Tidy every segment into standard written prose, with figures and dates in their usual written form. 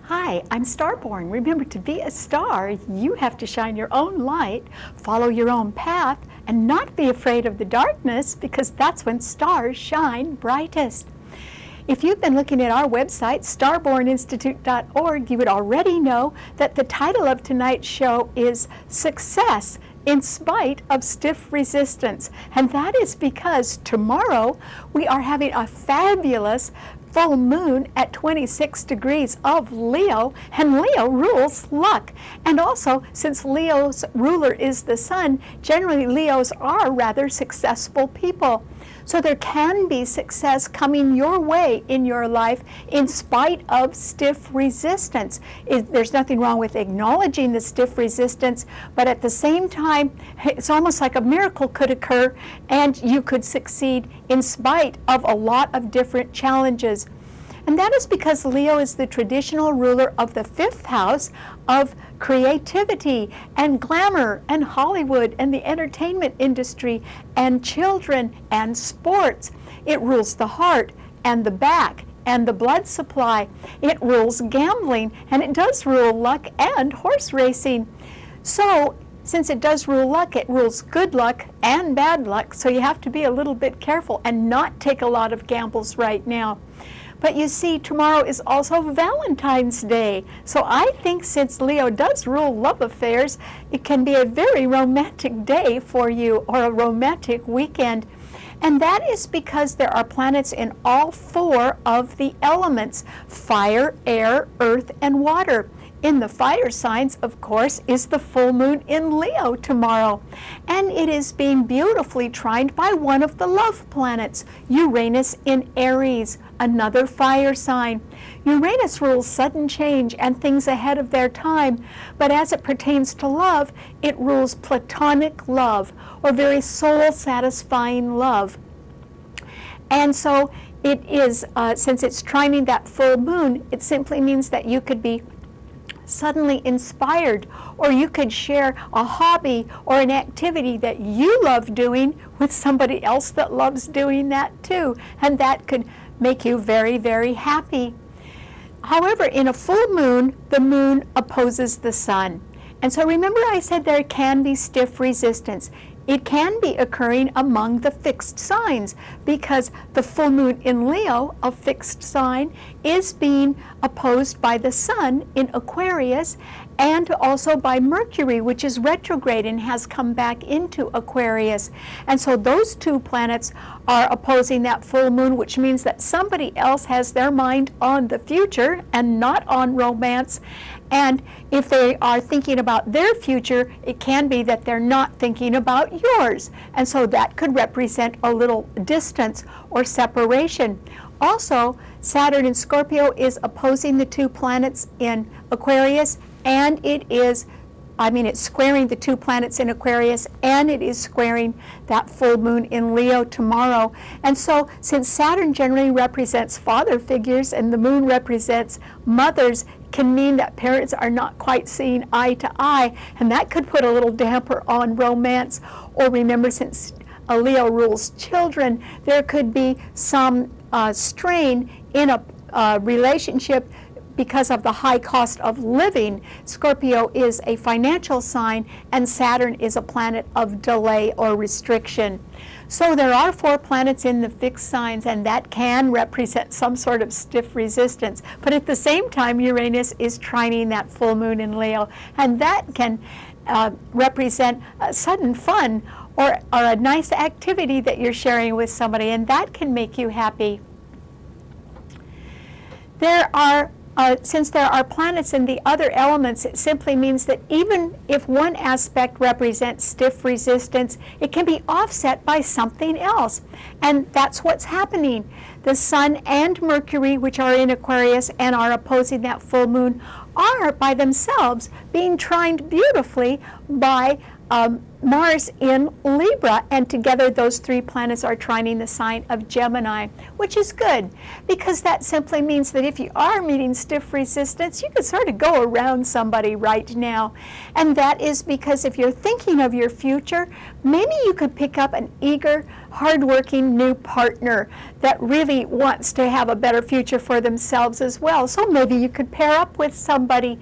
Hi, I'm Starborn. Remember, to be a star, you have to shine your own light, follow your own path, and not be afraid of the darkness, because that's when stars shine brightest. If you've been looking at our website, starborninstitute.org, you would already know that the title of tonight's show is Success in Spite of Stiff Resistance. And that is because tomorrow we are having a fabulous full moon at 26 degrees of Leo, and Leo rules luck. And also, since Leo's ruler is the sun, generally Leos are rather successful people. So there can be success coming your way in your life in spite of stiff resistance. There's nothing wrong with acknowledging the stiff resistance, but at the same time, it's almost like a miracle could occur and you could succeed in spite of a lot of different challenges. And that is because Leo is the traditional ruler of the fifth house of creativity and glamour and Hollywood and the entertainment industry and children and sports. It rules the heart and the back and the blood supply. It rules gambling, and it does rule luck and horse racing. So since it does rule luck, it rules good luck and bad luck. So you have to be a little bit careful and not take a lot of gambles right now. But you see, tomorrow is also Valentine's Day. So I think since Leo does rule love affairs, it can be a very romantic day for you, or a romantic weekend. And that is because there are planets in all four of the elements: fire, air, earth, and water. In the fire signs, of course, is the full moon in Leo tomorrow. And it is being beautifully trined by one of the love planets, Uranus in Aries, another fire sign. Uranus rules sudden change and things ahead of their time, but as it pertains to love, it rules platonic love, or very soul-satisfying love. And so it is, since it's trining that full moon, it simply means that you could be suddenly inspired, or you could share a hobby or an activity that you love doing with somebody else that loves doing that too, and that could make you very, very happy. However, in a full moon, the moon opposes the sun. And so remember, I said there can be stiff resistance. It can be occurring among the fixed signs, because the full moon in Leo, a fixed sign, is being opposed by the sun in Aquarius, and also by Mercury, which is retrograde and has come back into Aquarius. And so those two planets are opposing that full moon, which means that somebody else has their mind on the future and not on romance. And if they are thinking about their future, it can be that they're not thinking about yours. And so that could represent a little distance or separation. Also, Saturn in Scorpio is opposing the two planets in Aquarius, and it's squaring the two planets in Aquarius, and it is squaring that full moon in Leo tomorrow. And so, since Saturn generally represents father figures and the moon represents mothers, can mean that parents are not quite seeing eye to eye, and that could put a little damper on romance. Or remember, since Leo rules children, there could be some strain in a relationship because of the high cost of living. Scorpio is a financial sign, and Saturn is a planet of delay or restriction. So there are four planets in the fixed signs, and that can represent some sort of stiff resistance. But at the same time, Uranus is trining that full moon in Leo, and that can represent sudden fun or a nice activity that you're sharing with somebody, and that can make you happy. Since there are planets in the other elements, it simply means that even if one aspect represents stiff resistance, it can be offset by something else. And that's what's happening. The Sun and Mercury, which are in Aquarius and are opposing that full moon, are by themselves being trined beautifully by Mars in Libra, and together those three planets are trining the sign of Gemini, which is good because that simply means that if you are meeting stiff resistance, you can sort of go around somebody right now. And that is because if you're thinking of your future, maybe you could pick up an eager, hardworking new partner that really wants to have a better future for themselves as well. So maybe you could pair up with somebody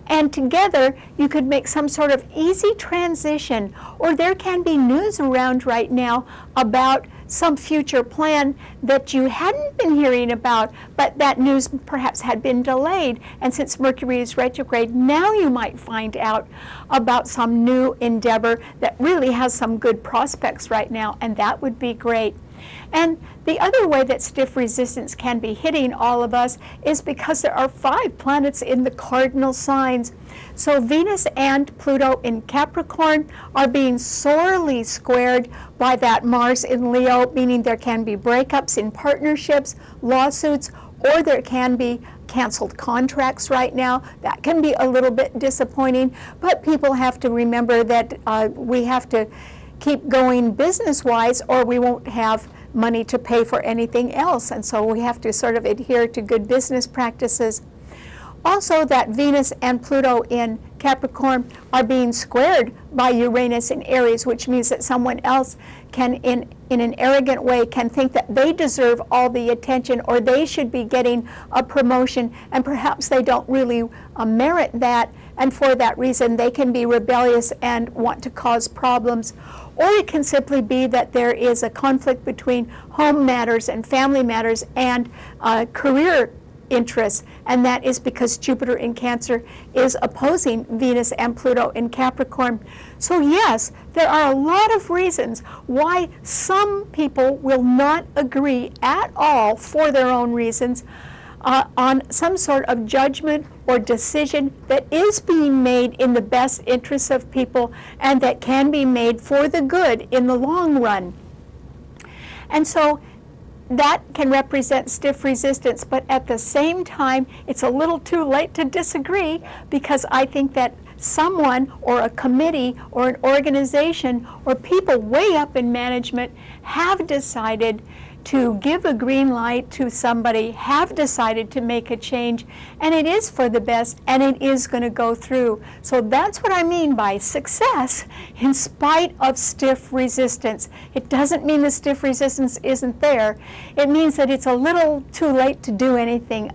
and together you could make some sort of easy transition, or there can be news around right now about some future plan that you hadn't been hearing about, but that news perhaps had been delayed. And since Mercury is retrograde, now you might find out about some new endeavor that really has some good prospects right now, and that would be great. And the other way that stiff resistance can be hitting all of us is because there are 5 planets in the cardinal signs. So Venus and Pluto in Capricorn are being sorely squared by that Mars in Leo, meaning there can be breakups in partnerships, lawsuits, or there can be canceled contracts right now. That can be a little bit disappointing, but people have to remember that we have to keep going business-wise or we won't have money to pay for anything else. And so we have to sort of adhere to good business practices. Also, that Venus and Pluto in Capricorn are being squared by Uranus in Aries, which means that someone else can, in an arrogant way, can think that they deserve all the attention or they should be getting a promotion, and perhaps they don't really merit that, and for that reason they can be rebellious and want to cause problems. Or it can simply be that there is a conflict between home matters and family matters and career interests, and that is because Jupiter in Cancer is opposing Venus and Pluto in Capricorn. So yes, there are a lot of reasons why some people will not agree at all for their own reasons on some sort of judgment or decision that is being made in the best interests of people and that can be made for the good in the long run. And so that can represent stiff resistance, but at the same time, it's a little too late to disagree, because I think that someone or a committee or an organization or people way up in management have decided to give a green light to somebody, have decided to make a change, and it is for the best, and it is going to go through. So that's what I mean by success in spite of stiff resistance. It doesn't mean the stiff resistance isn't there. It means that it's a little too late to do anything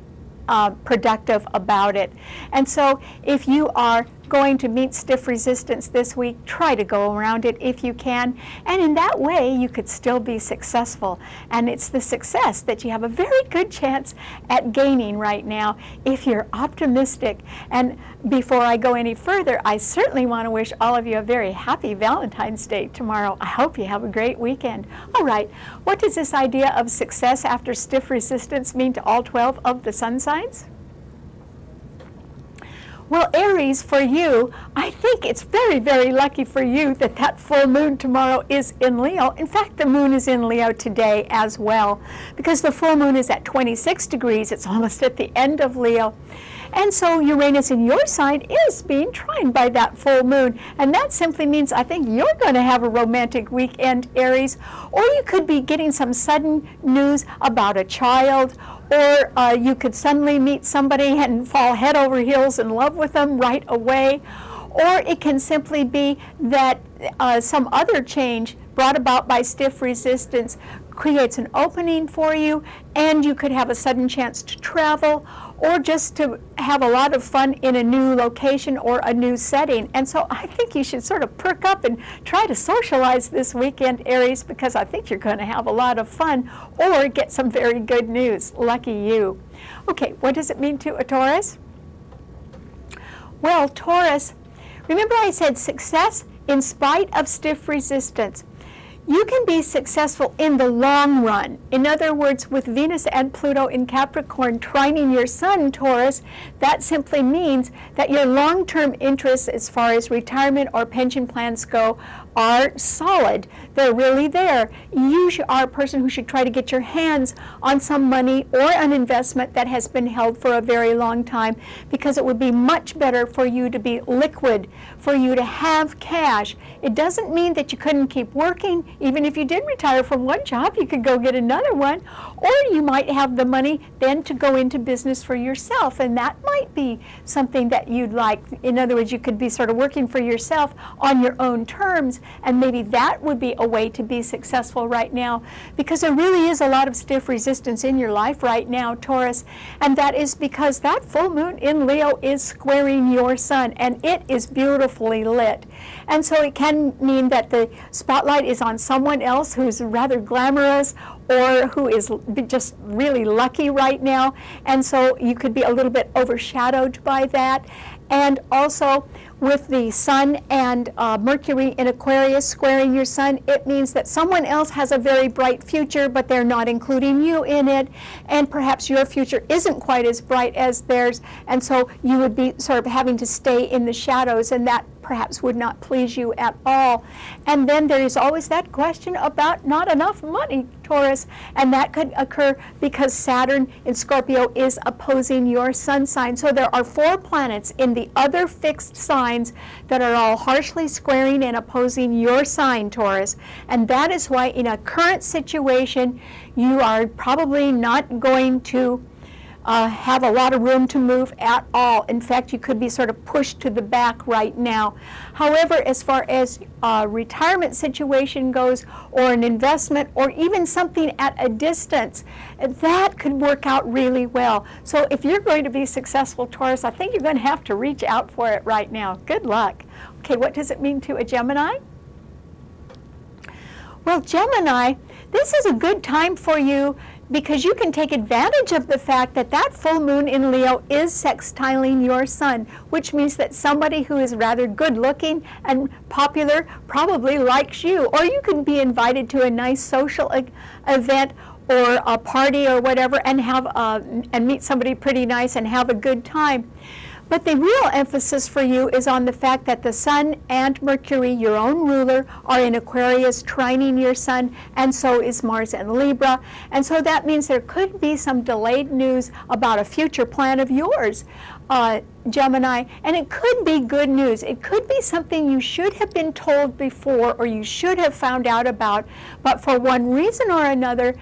productive about it. And so if you are going to meet stiff resistance this week, try to go around it if you can, and in that way you could still be successful. And it's the success that you have a very good chance at gaining right now if you're optimistic. And before I go any further, I certainly want to wish all of you a very happy Valentine's Day tomorrow. I hope you have a great weekend. All right, what does this idea of success after stiff resistance mean to all 12 of the sun signs? Well, Aries, for you, I think it's very, very lucky for you that that full moon tomorrow is in Leo. In fact, the moon is in Leo today as well, because the full moon is at 26 degrees. It's almost at the end of Leo. And so Uranus in your sign is being trined by that full moon. And that simply means I think you're going to have a romantic weekend, Aries. Or you could be getting some sudden news about a child, or you could suddenly meet somebody and fall head over heels in love with them right away. Or it can simply be that some other change brought about by stiff resistance creates an opening for you, and you could have a sudden chance to travel or just to have a lot of fun in a new location or a new setting. And so I think you should sort of perk up and try to socialize this weekend, Aries, because I think you're going to have a lot of fun or get some very good news. Lucky you. Okay, what does it mean to a Taurus? Well, Taurus, remember I said success in spite of stiff resistance. You can be successful in the long run. In other words, with Venus and Pluto in Capricorn trining your sun, Taurus, that simply means that your long-term interests as far as retirement or pension plans go are solid. They're really there. You are a person who should try to get your hands on some money or an investment that has been held for a very long time, because it would be much better for you to be liquid, for you to have cash. It doesn't mean that you couldn't keep working. Even if you did retire from one job, you could go get another one, or you might have the money then to go into business for yourself, and that might be something that you'd like. In other words, you could be sort of working for yourself on your own terms, and maybe that would be a way to be successful right now, because there really is a lot of stiff resistance in your life right now, Taurus, and that is because that full moon in Leo is squaring your sun, and it is beautifully lit. And so it can mean that the spotlight is on someone else who's rather glamorous, or who is just really lucky right now, and so you could be a little bit overshadowed by that. And also, with the Sun and Mercury in Aquarius squaring your Sun, it means that someone else has a very bright future, but they're not including you in it, and perhaps your future isn't quite as bright as theirs, and so you would be sort of having to stay in the shadows, and that perhaps would not please you at all. And then there is always that question about not enough money, Taurus, and that could occur because Saturn in Scorpio is opposing your sun sign. So there are 4 planets in the other fixed signs that are all harshly squaring and opposing your sign, Taurus, and that is why in a current situation you are probably not going to have a lot of room to move at all. In fact, you could be sort of pushed to the back right now. However, as far as a retirement situation goes, or an investment, or even something at a distance, that could work out really well. So if you're going to be successful, Taurus, I think you're going to have to reach out for it right now. Good luck. Okay, what does it mean to a Gemini? Well, Gemini, this is a good time for you because you can take advantage of the fact that that full moon in Leo is sextiling your sun, which means that somebody who is rather good looking and popular probably likes you, or you can be invited to a nice social event or a party or whatever, and have and meet somebody pretty nice and have a good time. But the real emphasis for you is on the fact that the Sun and Mercury, your own ruler, are in Aquarius trining your Sun, and so is Mars and Libra. And so that means there could be some delayed news about a future plan of yours, Gemini, and it could be good news. It could be something you should have been told before, or you should have found out about, but for one reason or another,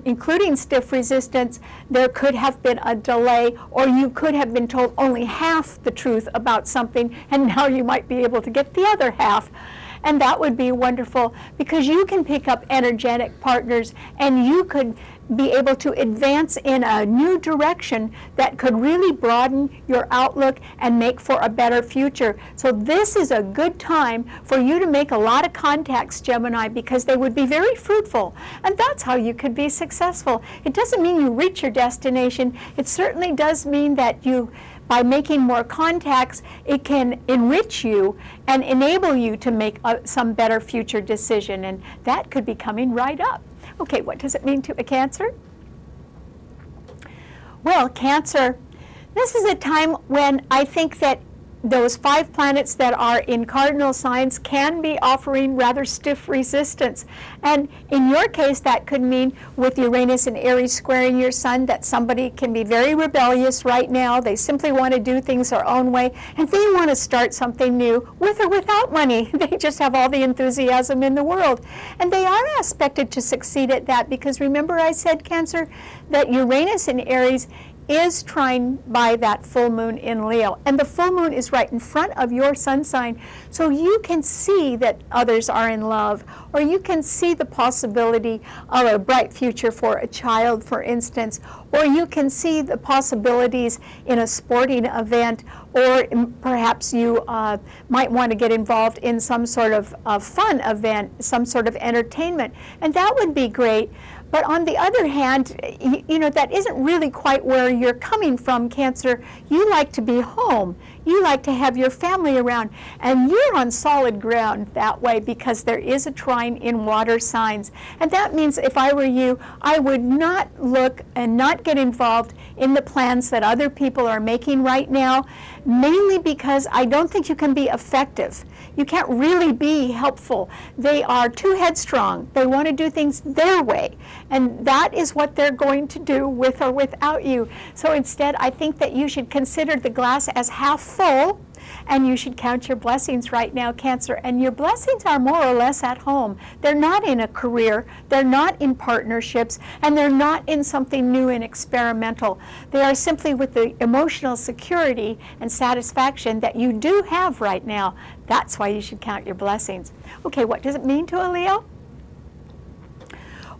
including stiff resistance, there could have been a delay, or you could have been told only half the truth about something, and now you might be able to get the other half. And that would be wonderful, because you can pick up energetic partners, and you could be able to advance in a new direction that could really broaden your outlook and make for a better future. So this is a good time for you to make a lot of contacts, Gemini, because they would be very fruitful, and that's how you could be successful. It doesn't mean you reach your destination. It certainly does mean that you, by making more contacts, it can enrich you and enable you to make some better future decision, and that could be coming right up. Okay, what does it mean to a Cancer? Well, Cancer, this is a time when I think that those 5 planets that are in cardinal signs can be offering rather stiff resistance. And in your case, that could mean with Uranus and Aries squaring your sun that somebody can be very rebellious right now. They simply want to do things their own way, and they want to start something new with or without money. They just have all the enthusiasm in the world. And they are expected to succeed at that, because remember I said, Cancer, that Uranus and Aries is trying by that full moon in Leo, and the full moon is right in front of your sun sign, so you can see that others are in love, or you can see the possibility of a bright future for a child, for instance, or you can see the possibilities in a sporting event, or perhaps you might want to get involved in some sort of fun event, some sort of entertainment, and that would be great. But on the other hand, you know, that isn't really quite where you're coming from, Cancer. You like to be home. You like to have your family around. And you're on solid ground that way because there is a trine in water signs. And that means if I were you, I would not look and not get involved in the plans that other people are making right now, mainly because I don't think you can be effective. You can't really be helpful. They are too headstrong. They want to do things their way. And that is what they're going to do with or without you. So instead, I think that you should consider the glass as half full, and you should count your blessings right now, Cancer. And your blessings are more or less at home. They're not in a career, they're not in partnerships, and they're not in something new and experimental. They are simply with the emotional security and satisfaction that you do have right now. That's why you should count your blessings. Okay, what does it mean to a Leo?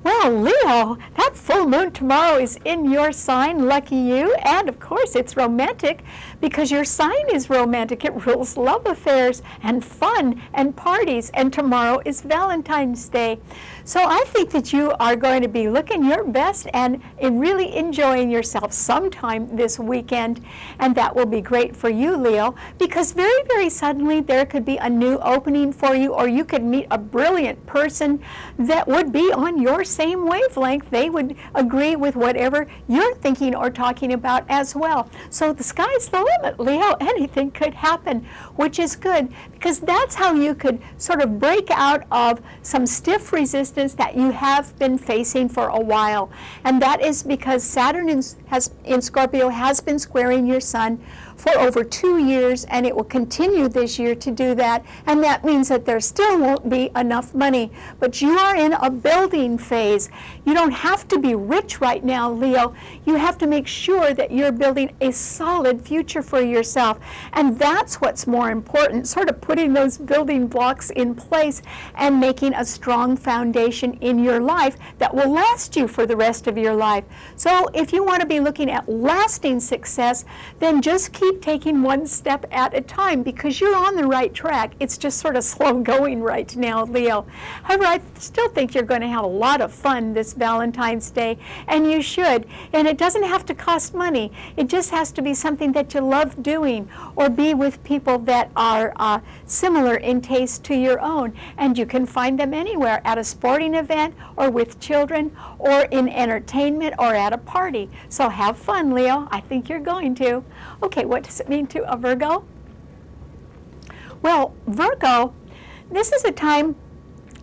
Well, Leo, that full moon tomorrow is in your sign, lucky you, and of course it's romantic because your sign is romantic. It rules love affairs and fun and parties, and tomorrow is Valentine's Day. So I think that you are going to be looking your best and really enjoying yourself sometime this weekend, and that will be great for you, Leo, because very, very suddenly there could be a new opening for you, or you could meet a brilliant person that would be on your same wavelength. They would agree with whatever you're thinking or talking about as well. So the sky's the limit, Leo. Anything could happen, which is good, because that's how you could sort of break out of some stiff resistance that you have been facing for a while. And that is because Saturn in Scorpio has been squaring your sun for over 2 years, and it will continue this year to do that. And that means that there still won't be enough money. But you are in a building phase. You don't have to be rich right now, Leo. You have to make sure that you're building a solid future for yourself. And that's what's more important, sort of putting those building blocks in place and making a strong foundation in your life that will last you for the rest of your life. So if you want to be looking at lasting success, then just keep taking one step at a time, because you're on the right track. It's just sort of slow going right now, Leo. However, I still think you're going to have a lot of fun this Valentine's Day, and you should. And it doesn't have to cost money. It just has to be something that you love doing, or be with people that are similar in taste to your own. And you can find them anywhere, at a sporting event, or with children, or in entertainment, or at a party. So have fun, Leo. I think you're going to. Okay, what does it mean to a Virgo? Well, Virgo, this is a time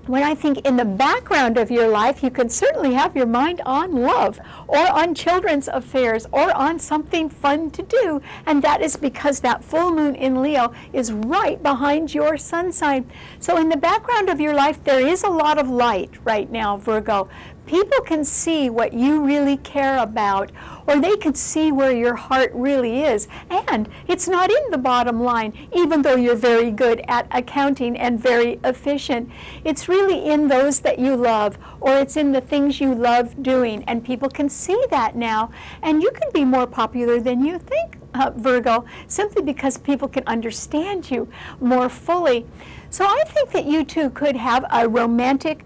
when I think in the background of your life, you can certainly have your mind on love, or on children's affairs, or on something fun to do. And that is because that full moon in Leo is right behind your sun sign. So in the background of your life, there is a lot of light right now, Virgo. People can see what you really care about, or they can see where your heart really is. And it's not in the bottom line, even though you're very good at accounting and very efficient. It's really in those that you love, or it's in the things you love doing. And people can see that now. And you can be more popular than you think, Virgo, simply because people can understand you more fully. So I think that you too could have a romantic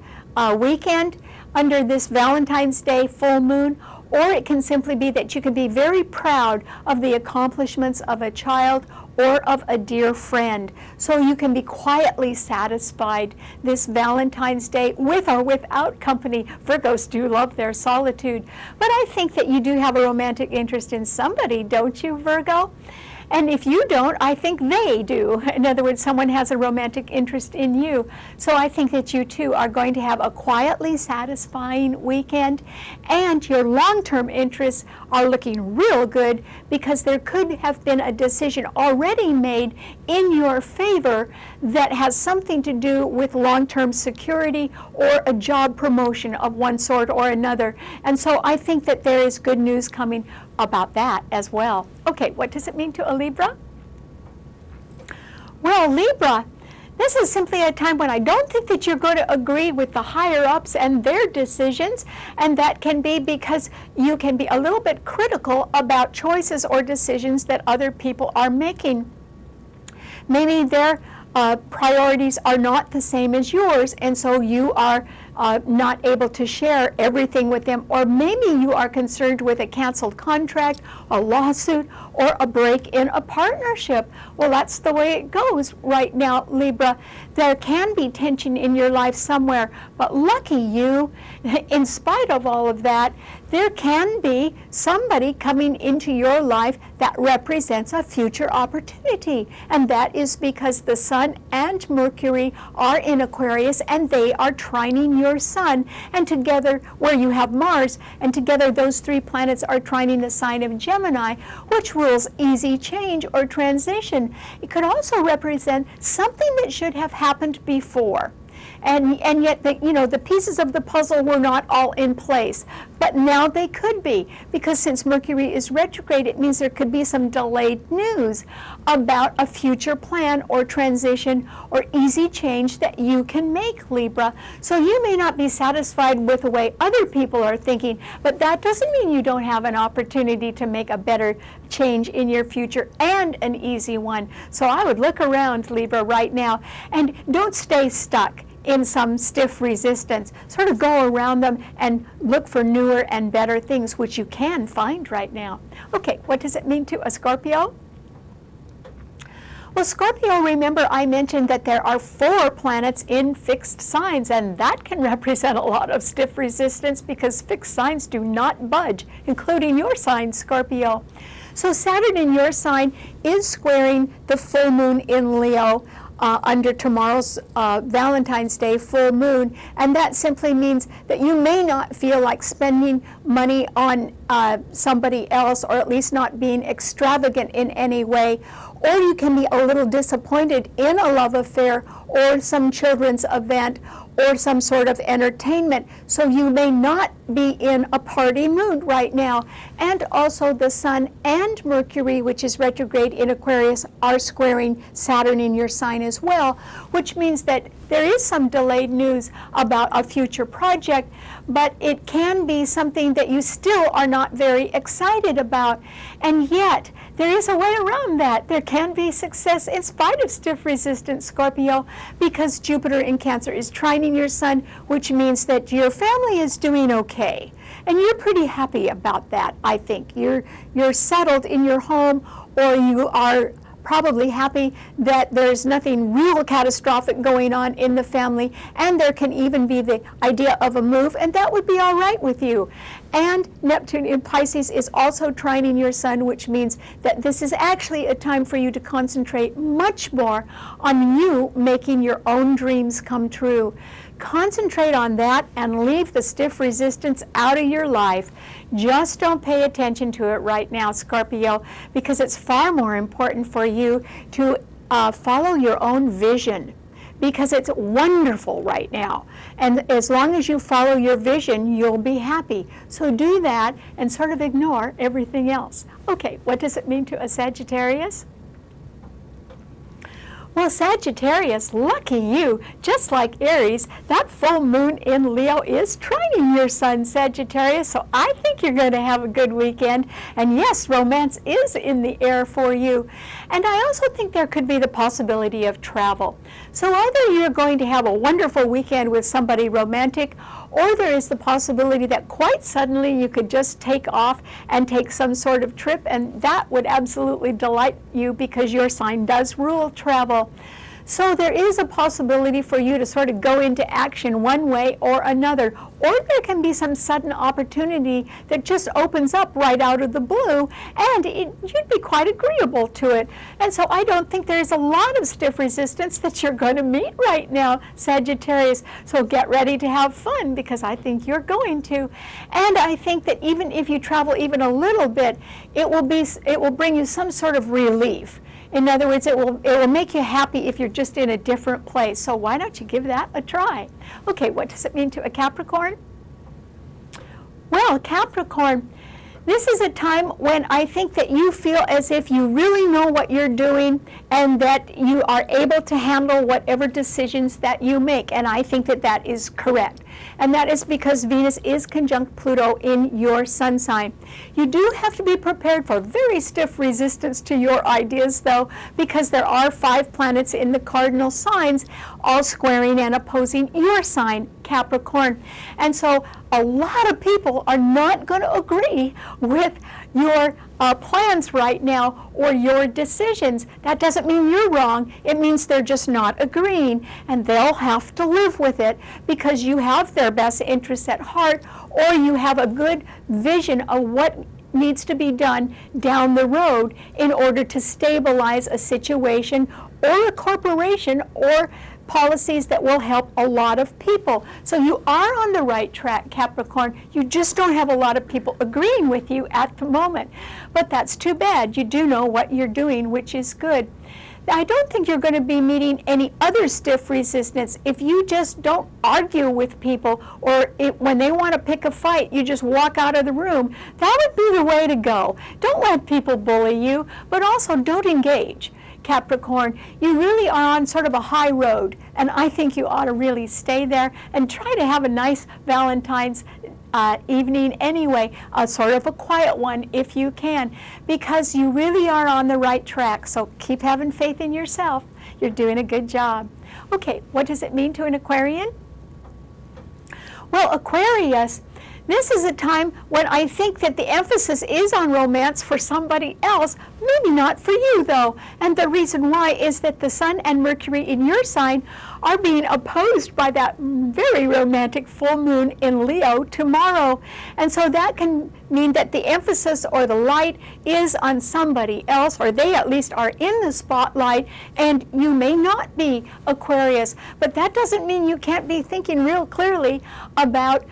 weekend under this Valentine's Day full moon, or it can simply be that you can be very proud of the accomplishments of a child or of a dear friend. So you can be quietly satisfied this Valentine's Day, with or without company. Virgos do love their solitude. But I think that you do have a romantic interest in somebody, don't you, Virgo? And if you don't, I think they do. In other words, someone has a romantic interest in you. So I think that you too are going to have a quietly satisfying weekend, and your long-term interests are looking real good, because there could have been a decision already made in your favor that has something to do with long-term security or a job promotion of one sort or another. And so I think that there is good news coming about that as well. Okay, what does it mean to a Libra? Well, Libra, this is simply a time when I don't think that you're going to agree with the higher-ups and their decisions, and that can be because you can be a little bit critical about choices or decisions that other people are making. Maybe their priorities are not the same as yours, and so you are not able to share everything with them, or maybe you are concerned with a canceled contract, a lawsuit, or a break in a partnership. Well, that's the way it goes right now, Libra. There can be tension in your life somewhere, but lucky you, in spite of all of that, there can be somebody coming into your life that represents a future opportunity. And that is because the Sun and Mercury are in Aquarius, and they are trining your Sun. And together, where you have Mars, and together those three planets are trining the sign of Gemini, which rules easy change or transition. It could also represent something that should have happened before. And yet, the pieces of the puzzle were not all in place. But now they could be, because since Mercury is retrograde, it means there could be some delayed news about a future plan or transition or easy change that you can make, Libra. So you may not be satisfied with the way other people are thinking, but that doesn't mean you don't have an opportunity to make a better change in your future, and an easy one. So I would look around, Libra, right now, and don't stay stuck in some stiff resistance. Sort of go around them and look for newer and better things, which you can find right now. Okay, what does it mean to a Scorpio? Well, Scorpio, remember I mentioned that there are 4 planets in fixed signs, and that can represent a lot of stiff resistance because fixed signs do not budge, including your sign, Scorpio. So Saturn in your sign is squaring the full moon in Leo under tomorrow's Valentine's Day full moon, and that simply means that you may not feel like spending money on somebody else, or at least not being extravagant in any way, or you can be a little disappointed in a love affair or some children's event or some sort of entertainment. So you may not be in a party mood right now. And also the Sun and Mercury, which is retrograde in Aquarius, are squaring Saturn in your sign as well, which means that there is some delayed news about a future project, but it can be something that you still are not very excited about. And yet, there is a way around that. There can be success in spite of stiff resistance, Scorpio, because Jupiter in Cancer is trining your Sun, which means that your family is doing okay. And you're pretty happy about that, I think. You're settled in your home, or you are probably happy that there's nothing real catastrophic going on in the family, and there can even be the idea of a move, and that would be all right with you. And Neptune in Pisces is also trining your Sun, which means that this is actually a time for you to concentrate much more on you making your own dreams come true. Concentrate on that and leave the stiff resistance out of your life. Just don't pay attention to it right now, Scorpio, because it's far more important for you to follow your own vision, because it's wonderful right now. And as long as you follow your vision, you'll be happy. So do that and sort of ignore everything else. Okay, what does it mean to a Sagittarius? Well, Sagittarius, lucky you, just like Aries, that full moon in Leo is trining your Sun, Sagittarius, so I think you're going to have a good weekend. And yes, romance is in the air for you. And I also think there could be the possibility of travel. So either you're going to have a wonderful weekend with somebody romantic, or there is the possibility that quite suddenly you could just take off and take some sort of trip, and that would absolutely delight you because your sign does rule travel. So there is a possibility for you to sort of go into action one way or another, or there can be some sudden opportunity that just opens up right out of the blue, and you'd be quite agreeable to it. And so I don't think there's a lot of stiff resistance that you're going to meet right now, Sagittarius. So get ready to have fun, because I think you're going to. And I think that even if you travel even a little bit, it will bring you some sort of relief. In other words, it will make you happy if you're just in a different place. So why don't you give that a try? Okay, what does it mean to a Capricorn? Well, Capricorn, this is a time when I think that you feel as if you really know what you're doing and that you are able to handle whatever decisions that you make. And I think that that is correct. and that is because Venus is conjunct Pluto in your sun sign. You do have to be prepared for very stiff resistance to your ideas, though, because there are 5 planets in the cardinal signs all squaring and opposing your sign, Capricorn. And so a lot of people are not going to agree with your plans right now or your decisions. That doesn't mean you're wrong. It means they're just not agreeing, and they'll have to live with it because you have their best interests at heart, or you have a good vision of what needs to be done down the road in order to stabilize a situation or a corporation or policies that will help a lot of people. So you are on the right track, Capricorn. You just don't have a lot of people agreeing with you at the moment. But that's too bad. You do know what you're doing, which is good. I don't think you're going to be meeting any other stiff resistance if you just don't argue with people, or when they want to pick a fight, you just walk out of the room. That would be the way to go. Don't let people bully you, but also don't engage. Capricorn, you really are on sort of a high road, and I think you ought to really stay there and try to have a nice Valentine's evening anyway, a sort of a quiet one if you can, because you really are on the right track. So keep having faith in yourself. You're doing a good job. Okay, what does it mean to an Aquarian? Well, Aquarius, this is a time when I think that the emphasis is on romance for somebody else, maybe not for you though. And the reason why is that the Sun and Mercury in your sign are being opposed by that very romantic full moon in Leo tomorrow. And so that can mean that the emphasis or the light is on somebody else, or they at least are in the spotlight, and you may not be Aquarius. But that doesn't mean you can't be thinking real clearly about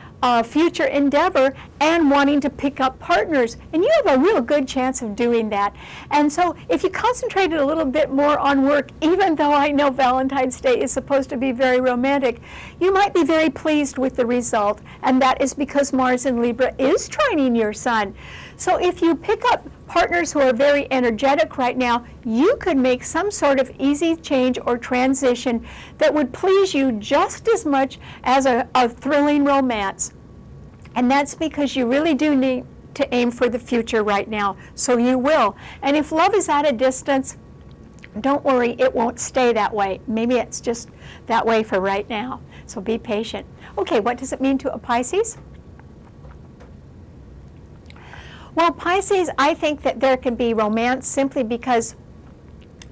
future endeavor and wanting to pick up partners, and you have a real good chance of doing that. And so if you concentrated a little bit more on work, even though I know Valentine's Day is supposed to be very romantic, you might be very pleased with the result, and that is because Mars in Libra is trining your Sun. So if you pick up partners who are very energetic right now, you could make some sort of easy change or transition that would please you just as much as a thrilling romance. And that's because you really do need to aim for the future right now, so you will. And if love is at a distance, don't worry, it won't stay that way. Maybe it's just that way for right now, so be patient. Okay, what does it mean to a Pisces? Well, Pisces, I think that there can be romance simply because,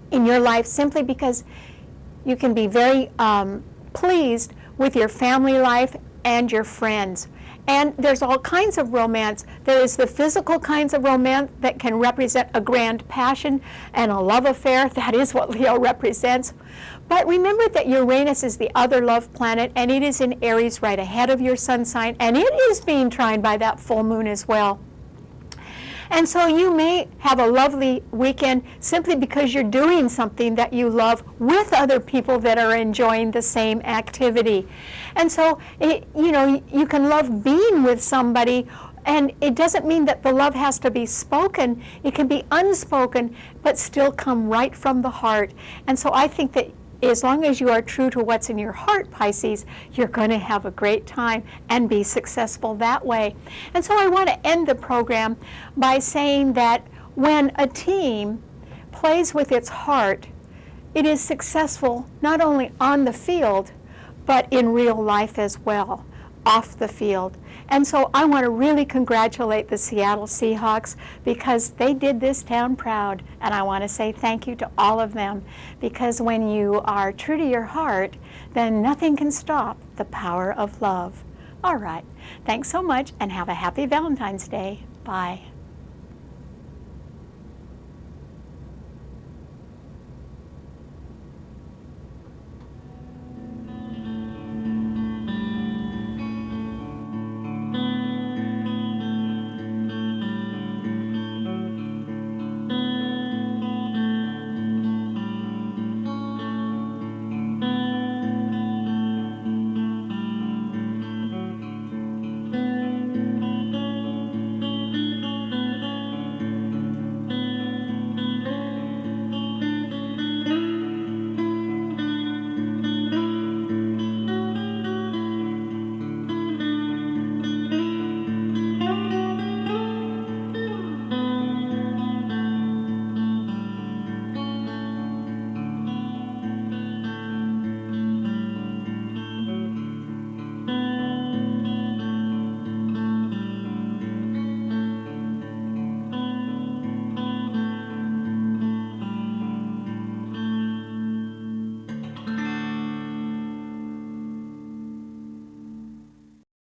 in your life, simply because you can be very pleased with your family life and your friends. And there's all kinds of romance. There is the physical kinds of romance that can represent a grand passion and a love affair. That is what Leo represents. But remember that Uranus is the other love planet, and it is in Aries right ahead of your sun sign, and it is being trined by that full moon as well. And so you may have a lovely weekend simply because you're doing something that you love with other people that are enjoying the same activity. And so, you can love being with somebody, and it doesn't mean that the love has to be spoken. It can be unspoken, but still come right from the heart. And so I think that as long as you are true to what's in your heart, Pisces, you're going to have a great time and be successful that way. And so I want to end the program by saying that when a team plays with its heart, it is successful not only on the field, but in real life as well, off the field. And so I want to really congratulate the Seattle Seahawks because they did this town proud. And I want to say thank you to all of them, because when you are true to your heart, then nothing can stop the power of love. All right. Thanks so much, and have a happy Valentine's Day. Bye.